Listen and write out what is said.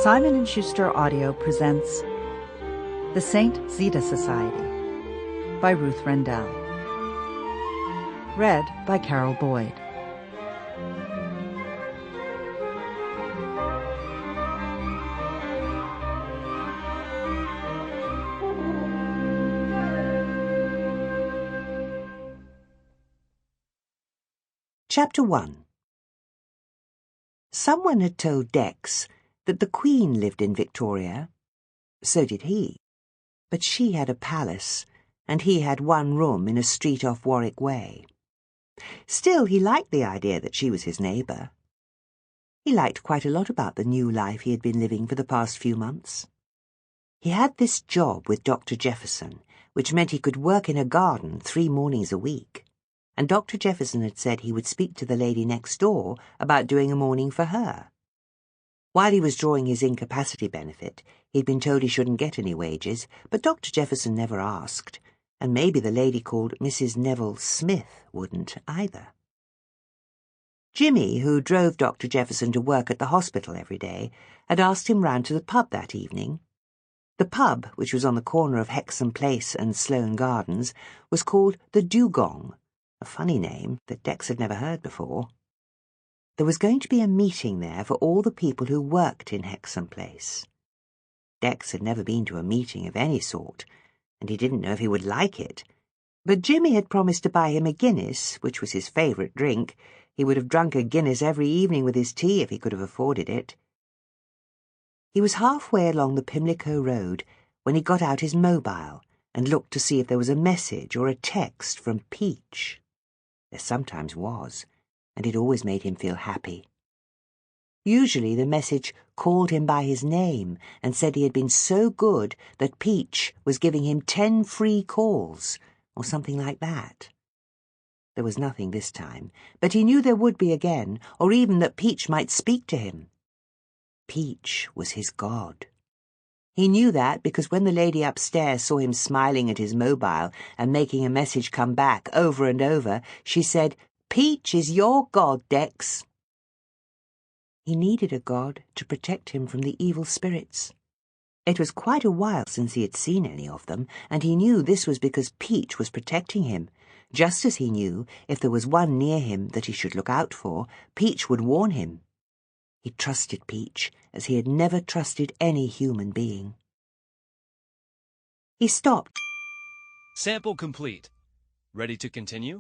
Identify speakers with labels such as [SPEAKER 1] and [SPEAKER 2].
[SPEAKER 1] Simon & Schuster Audio presents The St. Zita Society by Ruth Rendell. Read by Carole Boyd.
[SPEAKER 2] Chapter 1. Someone had told Dex that the Queen lived in Victoria. So did he. But she had a palace, and he had one room in a street off Warwick Way. Still, he liked the idea that she was his neighbour. He liked quite a lot about the new life he had been living for the past few months. He had this job with Dr. Jefferson, which meant he could work in a garden 3 mornings a week. And Dr. Jefferson had said he would speak to the lady next door about doing a morning for her. While he was drawing his incapacity benefit, he'd been told he shouldn't get any wages, but Dr. Jefferson never asked, and maybe the lady called Mrs. Neville Smith wouldn't either. Jimmy, who drove Dr. Jefferson to work at the hospital every day, had asked him round to the pub that evening. The pub, which was on the corner of Hexam Place and Sloane Gardens, was called the Dugong, a funny name that Dex had never heard before. There was going to be a meeting there for all the people who worked in Hexam Place. Dex had never been to a meeting of any sort, and he didn't know if he would like it. But Jimmy had promised to buy him a Guinness, which was his favourite drink. He would have drunk a Guinness every evening with his tea if he could have afforded it. He was halfway along the Pimlico Road when he got out his mobile and looked to see if there was a message or a text from Peach. There sometimes was, and it always made him feel happy. Usually the message called him by his name and said he had been so good that Peach was giving him 10 free calls, or something like that. There was nothing this time, but he knew there would be again, or even that Peach might speak to him. Peach was his god. He knew that because when the lady upstairs saw him smiling at his mobile and making a message come back over and over, she said, "Peach is your god, Dex." He needed a god to protect him from the evil spirits. It was quite a while since he had seen any of them, and he knew this was because Peach was protecting him, just as he knew if there was one near him that he should look out for, Peach would warn him. He trusted Peach as he had never trusted any human being. He stopped.
[SPEAKER 3] Sample complete. Ready to continue?